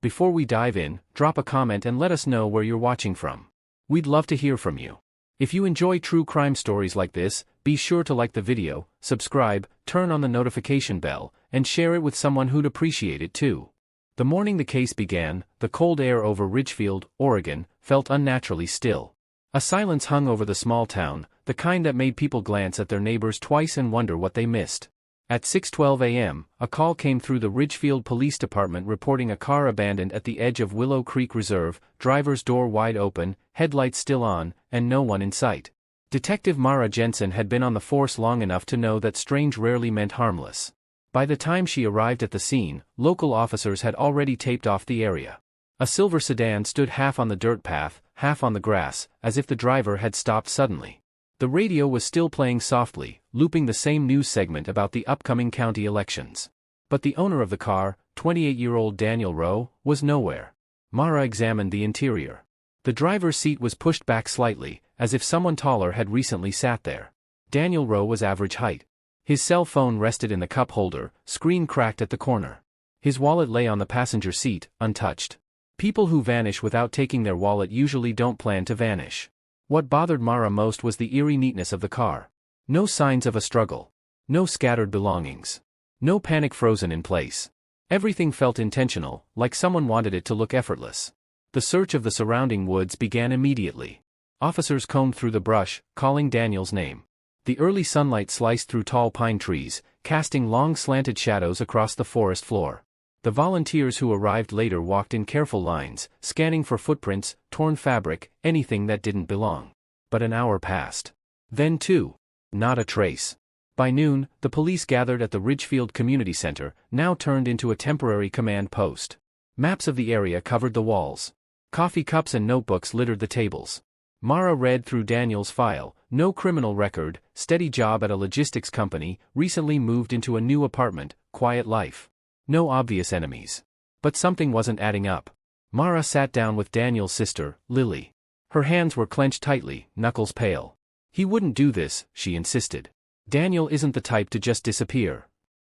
Before we dive in, drop a comment and let us know where you're watching from. We'd love to hear from you. If you enjoy true crime stories like this, be sure to like the video, subscribe, turn on the notification bell, and share it with someone who'd appreciate it too. The morning the case began, the cold air over Ridgefield, Oregon, felt unnaturally still. A silence hung over the small town, the kind that made people glance at their neighbors twice and wonder what they missed. At 6:12 a.m., a call came through the Ridgefield Police Department reporting a car abandoned at the edge of Willow Creek Reserve, driver's door wide open, headlights still on, and no one in sight. Detective Mara Jensen had been on the force long enough to know that strange rarely meant harmless. By the time she arrived at the scene, local officers had already taped off the area. A silver sedan stood half on the dirt path, half on the grass, as if the driver had stopped suddenly. The radio was still playing softly, looping the same news segment about the upcoming county elections. But the owner of the car, 28-year-old Daniel Rowe, was nowhere. Mara examined the interior. The driver's seat was pushed back slightly, as if someone taller had recently sat there. Daniel Rowe was average height. His cell phone rested in the cup holder, screen cracked at the corner. His wallet lay on the passenger seat, untouched. People who vanish without taking their wallet usually don't plan to vanish. What bothered Mara most was the eerie neatness of the car. No signs of a struggle. No scattered belongings. No panic frozen in place. Everything felt intentional, like someone wanted it to look effortless. The search of the surrounding woods began immediately. Officers combed through the brush, calling Daniel's name. The early sunlight sliced through tall pine trees, casting long slanted shadows across the forest floor. The volunteers who arrived later walked in careful lines, scanning for footprints, torn fabric, anything that didn't belong. But an hour passed. Then two. Not a trace. By noon, the police gathered at the Ridgefield Community Center, now turned into a temporary command post. Maps of the area covered the walls. Coffee cups and notebooks littered the tables. Mara read through Daniel's file, no criminal record, steady job at a logistics company, recently moved into a new apartment, quiet life. No obvious enemies. But something wasn't adding up. Mara sat down with Daniel's sister, Lily. Her hands were clenched tightly, knuckles pale. He wouldn't do this, she insisted. Daniel isn't the type to just disappear.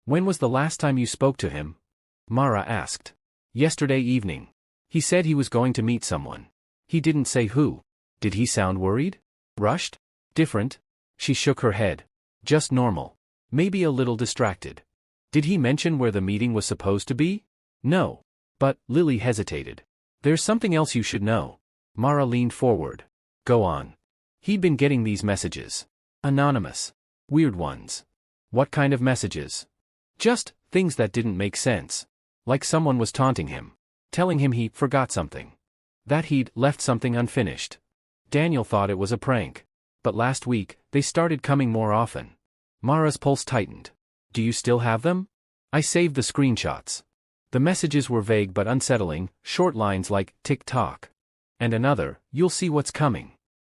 When was the last time you spoke to him? Mara asked. Yesterday evening. He said he was going to meet someone. He didn't say who. Did he sound worried? Rushed? Different? She shook her head. Just normal. Maybe a little distracted. Did he mention where the meeting was supposed to be? No. But, Lily hesitated. There's something else you should know. Mara leaned forward. Go on. He'd been getting these messages. Anonymous. Weird ones. What kind of messages? Just things that didn't make sense. Like someone was taunting him. Telling him he forgot something. That he'd left something unfinished. Daniel thought it was a prank. But last week, they started coming more often. Mara's pulse tightened. Do you still have them? I saved the screenshots. The messages were vague but unsettling, short lines like, tick-tock. And another, you'll see what's coming.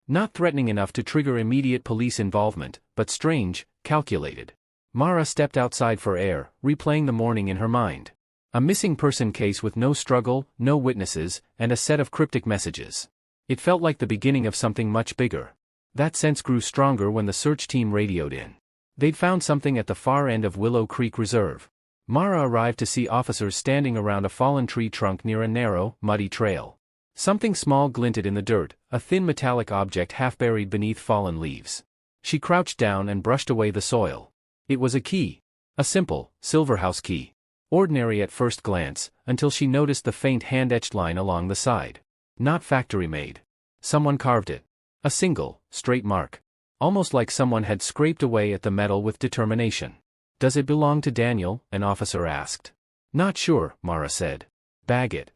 Not threatening enough to trigger immediate police involvement, but strange, calculated. Mara stepped outside for air, replaying the morning in her mind. A missing person case with no struggle, no witnesses, and a set of cryptic messages. It felt like the beginning of something much bigger. That sense grew stronger when the search team radioed in. They'd found something at the far end of Willow Creek Reserve. Mara arrived to see officers standing around a fallen tree trunk near a narrow, muddy trail. Something small glinted in the dirt, a thin metallic object half buried beneath fallen leaves. She crouched down and brushed away the soil. It was a key. A simple, silver house key. Ordinary at first glance, until she noticed the faint hand-etched line along the side. Not factory-made. Someone carved it. A single, straight mark. Almost like someone had scraped away at the metal with determination. Does it belong to Daniel? An officer asked. Not sure, Mara said. Bag it.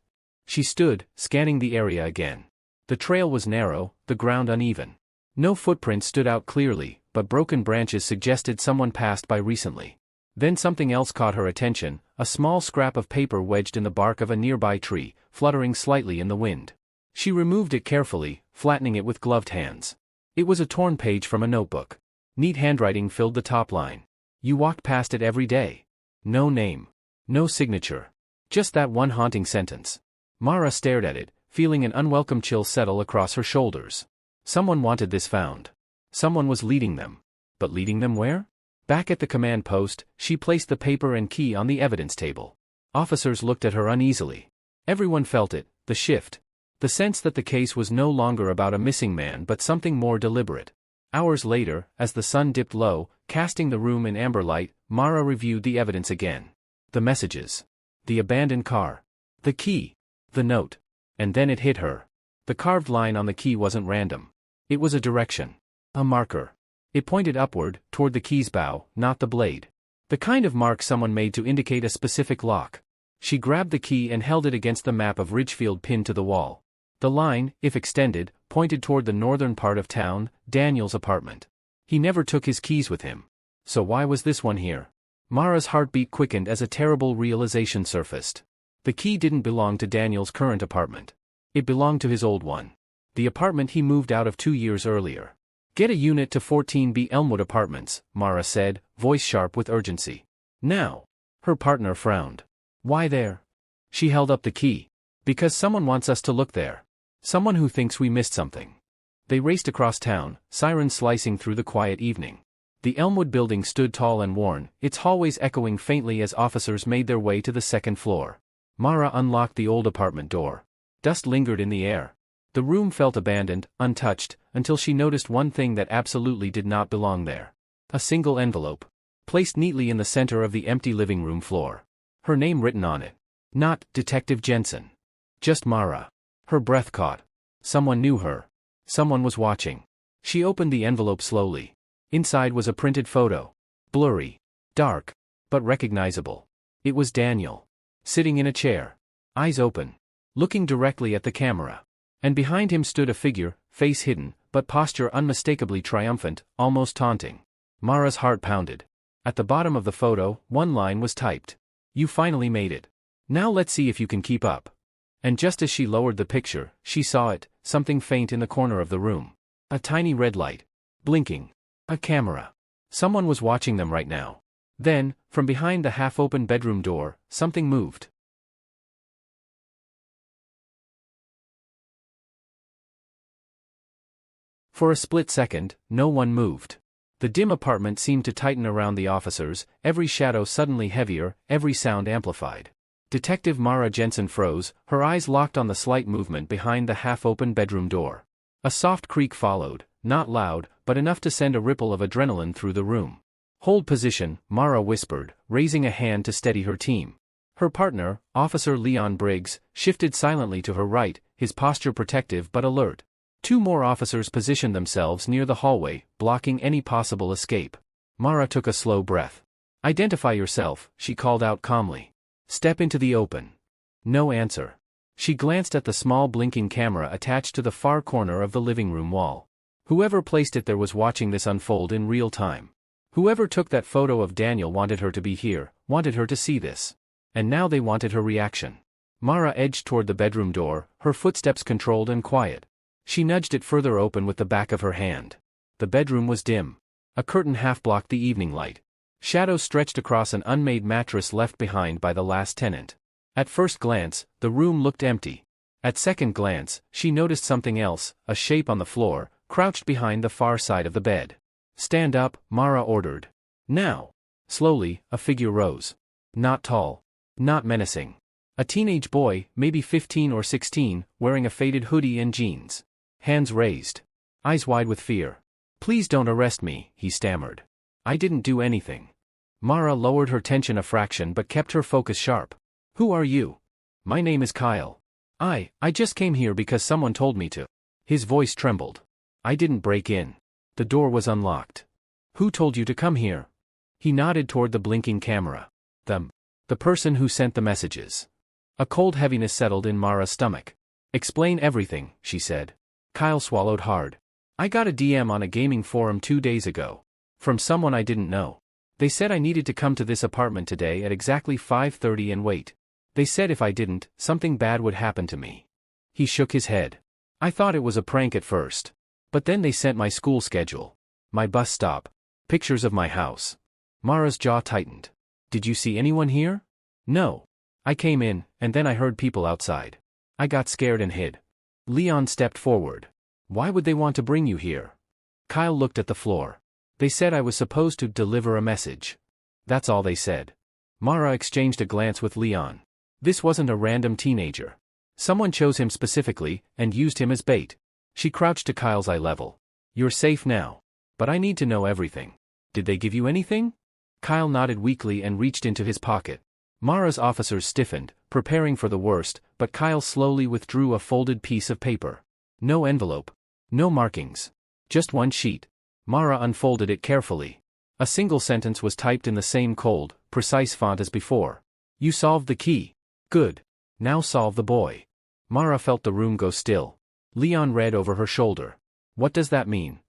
She stood, scanning the area again. The trail was narrow, the ground uneven. No footprints stood out clearly, but broken branches suggested someone passed by recently. Then something else caught her attention, a small scrap of paper wedged in the bark of a nearby tree, fluttering slightly in the wind. She removed it carefully, flattening it with gloved hands. It was a torn page from a notebook. Neat handwriting filled the top line. You walked past it every day. No name. No signature. Just that one haunting sentence. Mara stared at it, feeling an unwelcome chill settle across her shoulders. Someone wanted this found. Someone was leading them. But leading them where? Back at the command post, she placed the paper and key on the evidence table. Officers looked at her uneasily. Everyone felt it, the shift. The sense that the case was no longer about a missing man but something more deliberate. Hours later, as the sun dipped low, casting the room in amber light, Mara reviewed the evidence again. The messages. The abandoned car. The key. The note. And then it hit her. The carved line on the key wasn't random. It was a direction. A marker. It pointed upward, toward the key's bow, not the blade. The kind of mark someone made to indicate a specific lock. She grabbed the key and held it against the map of Ridgefield pinned to the wall. The line, if extended, pointed toward the northern part of town, Daniel's apartment. He never took his keys with him. So why was this one here? Mara's heartbeat quickened as a terrible realization surfaced. The key didn't belong to Daniel's current apartment. It belonged to his old one. The apartment he moved out of 2 years earlier. Get a unit to 14B Elmwood Apartments, Mara said, voice sharp with urgency. Now. Her partner frowned. Why there? She held up the key. Because someone wants us to look there. Someone who thinks we missed something. They raced across town, sirens slicing through the quiet evening. The Elmwood building stood tall and worn, its hallways echoing faintly as officers made their way to the second floor. Mara unlocked the old apartment door. Dust lingered in the air. The room felt abandoned, untouched, until she noticed one thing that absolutely did not belong there. A single envelope. Placed neatly in the center of the empty living room floor. Her name written on it. Not Detective Jensen. Just Mara. Her breath caught. Someone knew her. Someone was watching. She opened the envelope slowly. Inside was a printed photo. Blurry. Dark. But recognizable. It was Daniel. Sitting in a chair. Eyes open. Looking directly at the camera. And behind him stood a figure, face hidden, but posture unmistakably triumphant, almost taunting. Mara's heart pounded. At the bottom of the photo, one line was typed. You finally made it. Now let's see if you can keep up. And just as she lowered the picture, she saw it, something faint in the corner of the room. A tiny red light. Blinking. A camera. Someone was watching them right now. Then, from behind the half-open bedroom door, something moved. For a split second, no one moved. The dim apartment seemed to tighten around the officers, every shadow suddenly heavier, every sound amplified. Detective Mara Jensen froze, her eyes locked on the slight movement behind the half-open bedroom door. A soft creak followed, not loud, but enough to send a ripple of adrenaline through the room. Hold position, Mara whispered, raising a hand to steady her team. Her partner, Officer Leon Briggs, shifted silently to her right, his posture protective but alert. 2 more officers positioned themselves near the hallway, blocking any possible escape. Mara took a slow breath. Identify yourself, she called out calmly. Step into the open. No answer. She glanced at the small blinking camera attached to the far corner of the living room wall. Whoever placed it there was watching this unfold in real time. Whoever took that photo of Daniel wanted her to be here, wanted her to see this. And now they wanted her reaction. Mara edged toward the bedroom door, her footsteps controlled and quiet. She nudged it further open with the back of her hand. The bedroom was dim. A curtain half-blocked the evening light. Shadows stretched across an unmade mattress left behind by the last tenant. At first glance, the room looked empty. At second glance, she noticed something else, a shape on the floor, crouched behind the far side of the bed. Stand up, Mara ordered. Now. Slowly, a figure rose. Not tall. Not menacing. A teenage boy, maybe 15 or 16, wearing a faded hoodie and jeans. Hands raised. Eyes wide with fear. Please don't arrest me, he stammered. I didn't do anything. Mara lowered her tension a fraction but kept her focus sharp. Who are you? My name is Kyle. I just came here because someone told me to. His voice trembled. I didn't break in. The door was unlocked. Who told you to come here? He nodded toward the blinking camera. The person who sent the messages. A cold heaviness settled in Mara's stomach. Explain everything, she said. Kyle swallowed hard. I got a DM on a gaming forum 2 days ago. From someone I didn't know. They said I needed to come to this apartment today at exactly 5:30 and wait. They said if I didn't, something bad would happen to me. He shook his head. I thought it was a prank at first. But then they sent my school schedule. My bus stop. Pictures of my house. Mara's jaw tightened. Did you see anyone here? No. I came in, and then I heard people outside. I got scared and hid. Leon stepped forward. Why would they want to bring you here? Kyle looked at the floor. They said I was supposed to deliver a message. That's all they said. Mara exchanged a glance with Leon. This wasn't a random teenager. Someone chose him specifically and used him as bait. She crouched to Kyle's eye level. You're safe now. But I need to know everything. Did they give you anything? Kyle nodded weakly and reached into his pocket. Mara's officers stiffened, preparing for the worst, but Kyle slowly withdrew a folded piece of paper. No envelope. No markings. Just one sheet. Mara unfolded it carefully. A single sentence was typed in the same cold, precise font as before. You solved the key. Good. Now solve the boy. Mara felt the room go still. Leon read over her shoulder. What does that mean?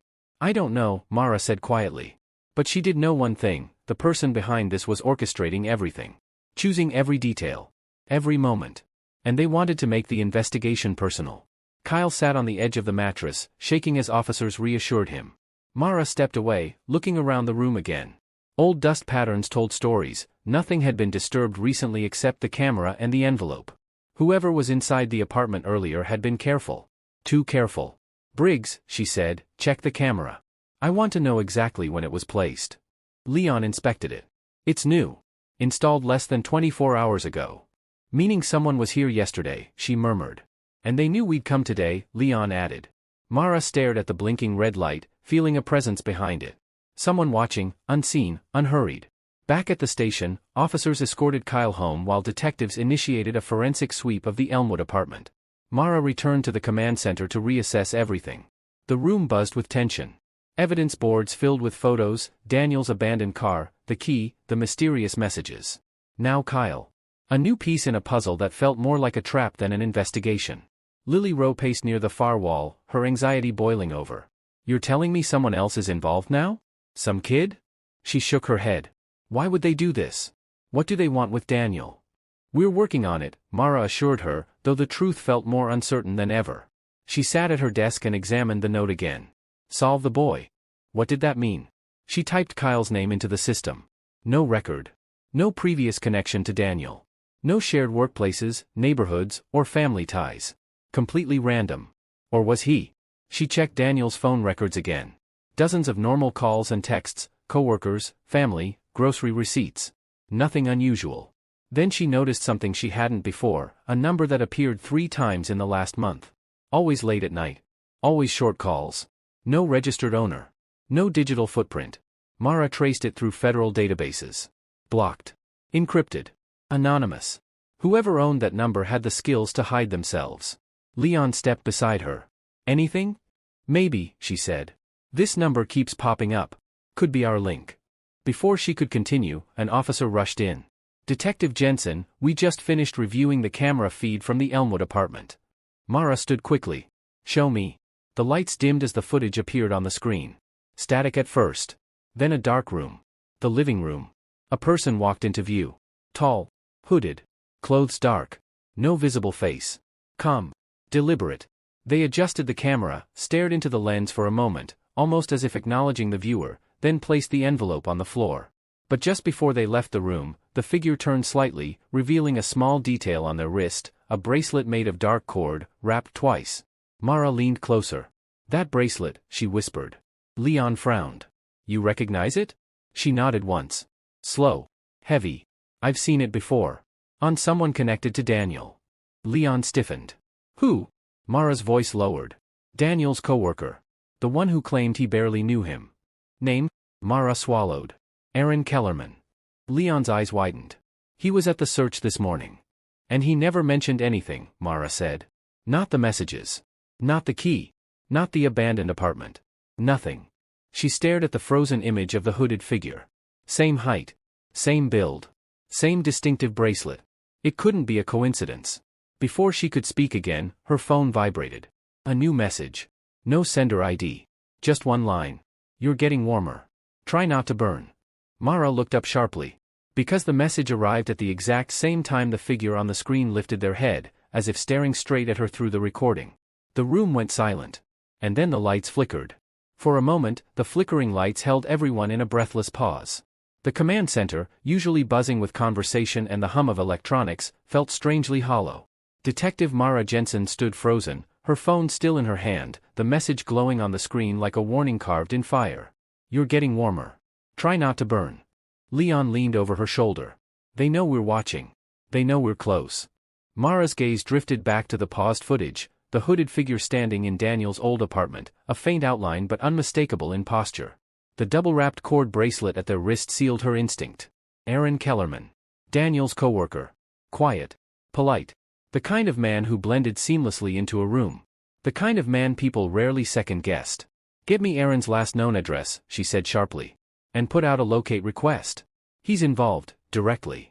I don't know, Mara said quietly. But she did know one thing, the person behind this was orchestrating everything. Choosing every detail. Every moment. And they wanted to make the investigation personal. Kyle sat on the edge of the mattress, shaking as officers reassured him. Mara stepped away, looking around the room again. Old dust patterns told stories, nothing had been disturbed recently except the camera and the envelope. Whoever was inside the apartment earlier had been careful. Too careful. Briggs, she said, check the camera. I want to know exactly when it was placed. Leon inspected it. It's new. Installed less than 24 hours ago. Meaning someone was here yesterday, she murmured. And they knew we'd come today, Leon added. Mara stared at the blinking red light, feeling a presence behind it. Someone watching, unseen, unhurried. Back at the station, officers escorted Kyle home while detectives initiated a forensic sweep of the Elmwood apartment. Mara returned to the command center to reassess everything. The room buzzed with tension. Evidence boards filled with photos, Daniel's abandoned car, the key, the mysterious messages. Now Kyle. A new piece in a puzzle that felt more like a trap than an investigation. Lily Rowe paced near the far wall, her anxiety boiling over. You're telling me someone else is involved now? Some kid? She shook her head. Why would they do this? What do they want with Daniel? We're working on it, Mara assured her, though the truth felt more uncertain than ever. She sat at her desk and examined the note again. Solve the boy. What did that mean? She typed Kyle's name into the system. No record. No previous connection to Daniel. No shared workplaces, neighborhoods, or family ties. Completely random. Or was he? She checked Daniel's phone records again. Dozens of normal calls and texts, coworkers, family, grocery receipts. Nothing unusual. Then she noticed something she hadn't before, a number that appeared 3 times in the last month. Always late at night. Always short calls. No registered owner. No digital footprint. Mara traced it through federal databases. Blocked. Encrypted. Anonymous. Whoever owned that number had the skills to hide themselves. Leon stepped beside her. Anything? Maybe, she said. This number keeps popping up. Could be our link. Before she could continue, an officer rushed in. Detective Jensen, we just finished reviewing the camera feed from the Elmwood apartment. Mara stood quickly. Show me. The lights dimmed as the footage appeared on the screen. Static at first. Then a dark room. The living room. A person walked into view. Tall. Hooded. Clothes dark. No visible face. Calm. Deliberate. They adjusted the camera, stared into the lens for a moment, almost as if acknowledging the viewer, then placed the envelope on the floor. But just before they left the room, the figure turned slightly, revealing a small detail on their wrist, a bracelet made of dark cord, wrapped twice. Mara leaned closer. That bracelet, she whispered. Leon frowned. You recognize it? She nodded once. Slow. Heavy. I've seen it before. On someone connected to Daniel. Leon stiffened. Who? Mara's voice lowered. Daniel's coworker. The one who claimed he barely knew him. Name? Mara swallowed. Aaron Kellerman. Leon's eyes widened. He was at the search this morning. And he never mentioned anything, Mara said. Not the messages. Not the key. Not the abandoned apartment. Nothing. She stared at the frozen image of the hooded figure. Same height. Same build. Same distinctive bracelet. It couldn't be a coincidence. Before she could speak again, her phone vibrated. A new message. No sender ID. Just one line. You're getting warmer. Try not to burn. Mara looked up sharply. Because the message arrived at the exact same time the figure on the screen lifted their head, as if staring straight at her through the recording. The room went silent. And then the lights flickered. For a moment, the flickering lights held everyone in a breathless pause. The command center, usually buzzing with conversation and the hum of electronics, felt strangely hollow. Detective Mara Jensen stood frozen, her phone still in her hand, the message glowing on the screen like a warning carved in fire. You're getting warmer. Try not to burn. Leon leaned over her shoulder. They know we're watching. They know we're close. Mara's gaze drifted back to the paused footage, the hooded figure standing in Daniel's old apartment, a faint outline but unmistakable in posture. The double-wrapped cord bracelet at their wrist sealed her instinct. Aaron Kellerman. Daniel's coworker. Quiet. Polite. The kind of man who blended seamlessly into a room. The kind of man people rarely second-guessed. "Get me Aaron's last known address," she said sharply. "And put out a locate request. He's involved, directly."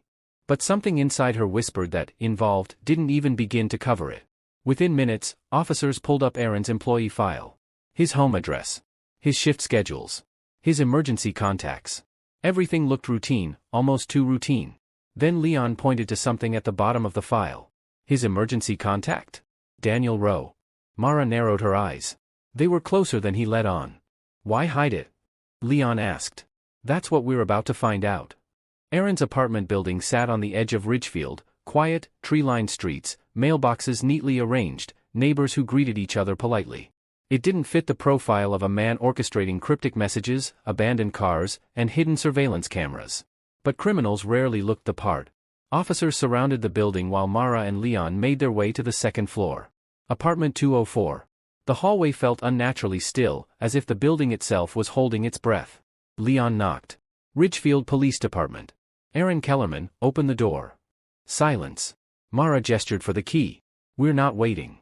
But something inside her whispered that involved didn't even begin to cover it. Within minutes, officers pulled up Aaron's employee file. His home address. His shift schedules. His emergency contacts. Everything looked routine, almost too routine. Then Leon pointed to something at the bottom of the file. His emergency contact? Daniel Rowe. Mara narrowed her eyes. They were closer than he let on. "Why hide it?" Leon asked. "That's what we're about to find out." Aaron's apartment building sat on the edge of Ridgefield, quiet, tree-lined streets, mailboxes neatly arranged, neighbors who greeted each other politely. It didn't fit the profile of a man orchestrating cryptic messages, abandoned cars, and hidden surveillance cameras. But criminals rarely looked the part. Officers surrounded the building while Mara and Leon made their way to the second floor. Apartment 204. The hallway felt unnaturally still, as if the building itself was holding its breath. Leon knocked. "Ridgefield Police Department." Aaron Kellerman, open the door. Silence. Mara gestured for the key. "We're not waiting."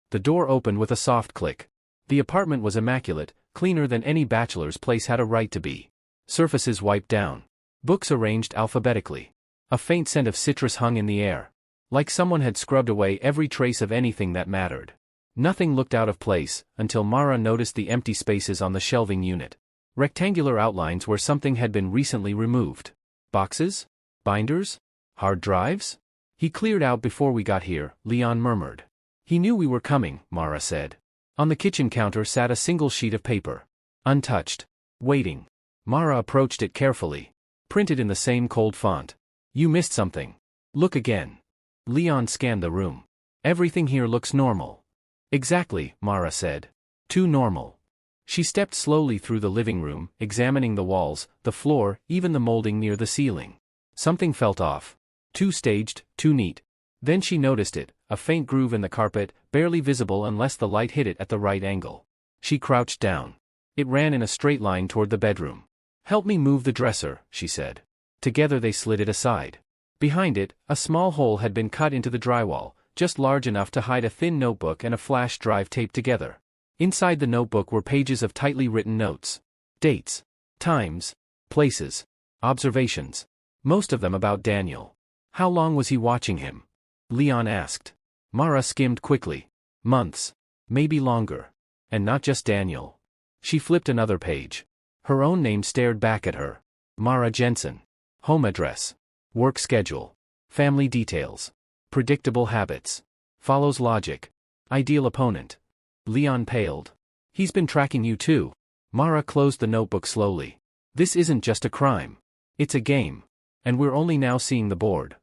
The door opened with a soft click. The apartment was immaculate, cleaner than any bachelor's place had a right to be. Surfaces wiped down. Books arranged alphabetically. A faint scent of citrus hung in the air. Like someone had scrubbed away every trace of anything that mattered. Nothing looked out of place, until Mara noticed the empty spaces on the shelving unit. Rectangular outlines where something had been recently removed. Boxes? Binders? Hard drives? "He cleared out before we got here," Leon murmured. "He knew we were coming," Mara said. On the kitchen counter sat a single sheet of paper. Untouched. Waiting. Mara approached it carefully. Printed in the same cold font. "You missed something. Look again." Leon scanned the room. "Everything here looks normal." "Exactly," Mara said. "Too normal." She stepped slowly through the living room, examining the walls, the floor, even the molding near the ceiling. Something felt off. Too staged, too neat. Then she noticed it, a faint groove in the carpet, barely visible unless the light hit it at the right angle. She crouched down. It ran in a straight line toward the bedroom. "Help me move the dresser," she said. Together they slid it aside. Behind it, a small hole had been cut into the drywall, just large enough to hide a thin notebook and a flash drive taped together. Inside the notebook were pages of tightly written notes. Dates. Times. Places. Observations. Most of them about Daniel. How long was he watching him? Leon asked. Mara skimmed quickly. Months. Maybe longer. And not just Daniel. She flipped another page. Her own name stared back at her. Mara Jensen. Home address. Work schedule. Family details. Predictable habits. Follows logic. Ideal opponent. Leon paled. He's been tracking you too. Mara closed the notebook slowly. This isn't just a crime. It's a game. And we're only now seeing the board.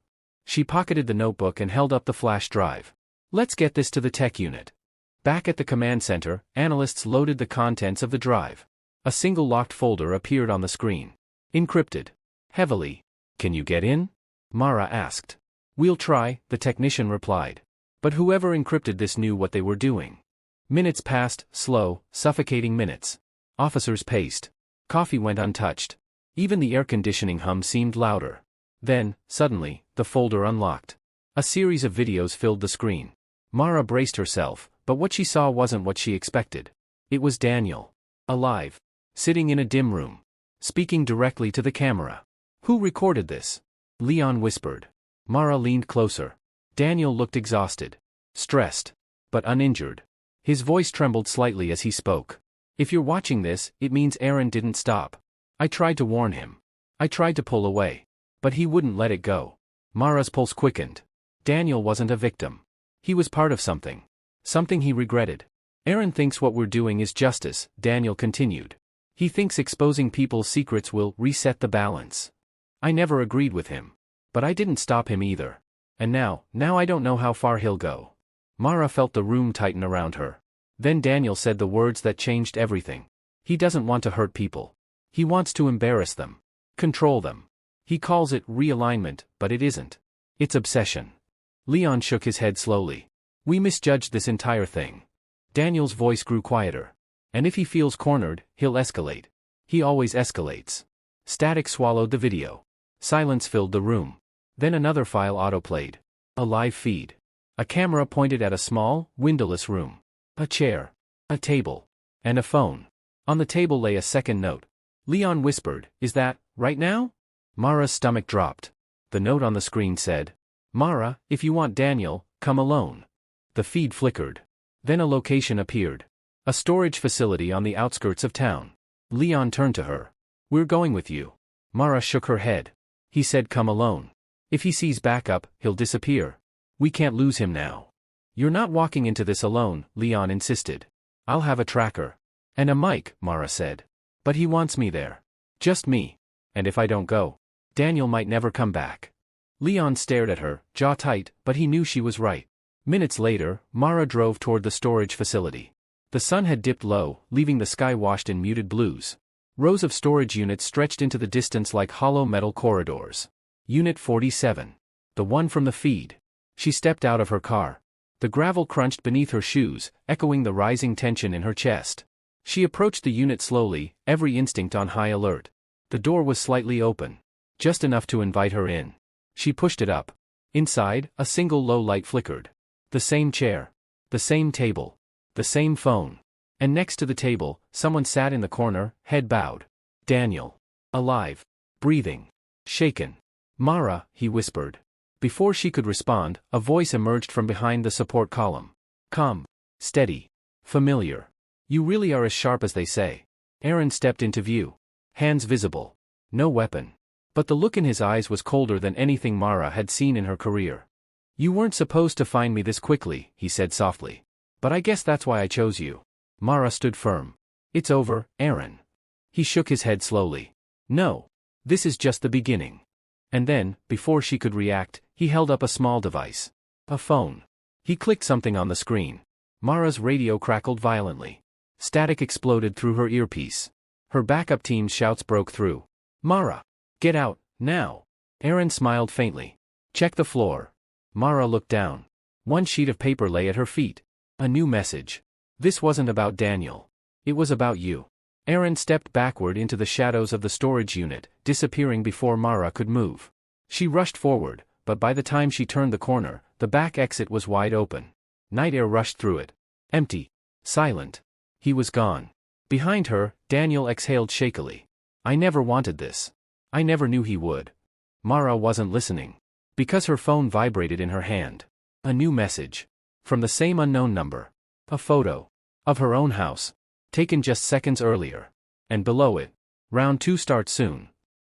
She pocketed the notebook and held up the flash drive. Let's get this to the tech unit. Back at the command center, analysts loaded the contents of the drive. A single locked folder appeared on the screen. Encrypted. Heavily. Can you get in? Mara asked. We'll try, the technician replied. But whoever encrypted this knew what they were doing. Minutes passed, slow, suffocating minutes. Officers paced. Coffee went untouched. Even the air conditioning hum seemed louder. Then, suddenly, the folder unlocked. A series of videos filled the screen. Mara braced herself, but what she saw wasn't what she expected. It was Daniel. Alive. Sitting in a dim room. Speaking directly to the camera. Who recorded this? Leon whispered. Mara leaned closer. Daniel looked exhausted. Stressed. But uninjured. His voice trembled slightly as he spoke. If you're watching this, it means Aaron didn't stop. I tried to warn him. I tried to pull away. But he wouldn't let it go. Mara's pulse quickened. Daniel wasn't a victim. He was part of something. Something he regretted. Aaron thinks what we're doing is justice, Daniel continued. He thinks exposing people's secrets will reset the balance. I never agreed with him. But I didn't stop him either. And now I don't know how far he'll go. Mara felt the room tighten around her. Then Daniel said the words that changed everything. He doesn't want to hurt people. He wants to embarrass them. Control them. He calls it realignment, but it isn't. It's obsession. Leon shook his head slowly. We misjudged this entire thing. Daniel's voice grew quieter. And if he feels cornered, he'll escalate. He always escalates. Static swallowed the video. Silence filled the room. Then another file autoplayed. A live feed. A camera pointed at a small, windowless room. A chair. A table. And a phone. On the table lay a second note. Leon whispered, "Is that, right now?" Mara's stomach dropped. The note on the screen said, "Mara, if you want Daniel, come alone." The feed flickered. Then a location appeared. A storage facility on the outskirts of town. Leon turned to her. "We're going with you." Mara shook her head. He said come alone. If he sees backup, he'll disappear. We can't lose him now. You're not walking into this alone, Leon insisted. I'll have a tracker. And a mic, Mara said. But he wants me there. Just me. And if I don't go, Daniel might never come back. Leon stared at her, jaw tight, but he knew she was right. Minutes later, Mara drove toward the storage facility. The sun had dipped low, leaving the sky washed in muted blues. Rows of storage units stretched into the distance like hollow metal corridors. Unit 47. The one from the feed. She stepped out of her car. The gravel crunched beneath her shoes, echoing the rising tension in her chest. She approached the unit slowly, every instinct on high alert. The door was slightly open. Just enough to invite her in. She pushed it up. Inside, a single low light flickered. The same chair. The same table. The same phone. And next to the table, someone sat in the corner, head bowed. Daniel. Alive. Breathing. Shaken. Mara, he whispered. Before she could respond, a voice emerged from behind the support column. Calm. Steady. Familiar. You really are as sharp as they say. Aaron stepped into view. Hands visible. No weapon. But the look in his eyes was colder than anything Mara had seen in her career. You weren't supposed to find me this quickly, he said softly. But I guess that's why I chose you. Mara stood firm. It's over, Aaron. He shook his head slowly. No. This is just the beginning. And then, before she could react, he held up a small device. A phone. He clicked something on the screen. Mara's radio crackled violently. Static exploded through her earpiece. Her backup team's shouts broke through. Mara! Get out, now! Aaron smiled faintly. Check the floor. Mara looked down. One sheet of paper lay at her feet. A new message. This wasn't about Daniel. It was about you. Aaron stepped backward into the shadows of the storage unit, disappearing before Mara could move. She rushed forward, but by the time she turned the corner, the back exit was wide open. Night air rushed through it. Empty. Silent. He was gone. Behind her, Daniel exhaled shakily. I never wanted this. I never knew he would. Mara wasn't listening. Because her phone vibrated in her hand. A new message. From the same unknown number. A photo. Of her own house. Taken just seconds earlier. And below it. Round 2 starts soon.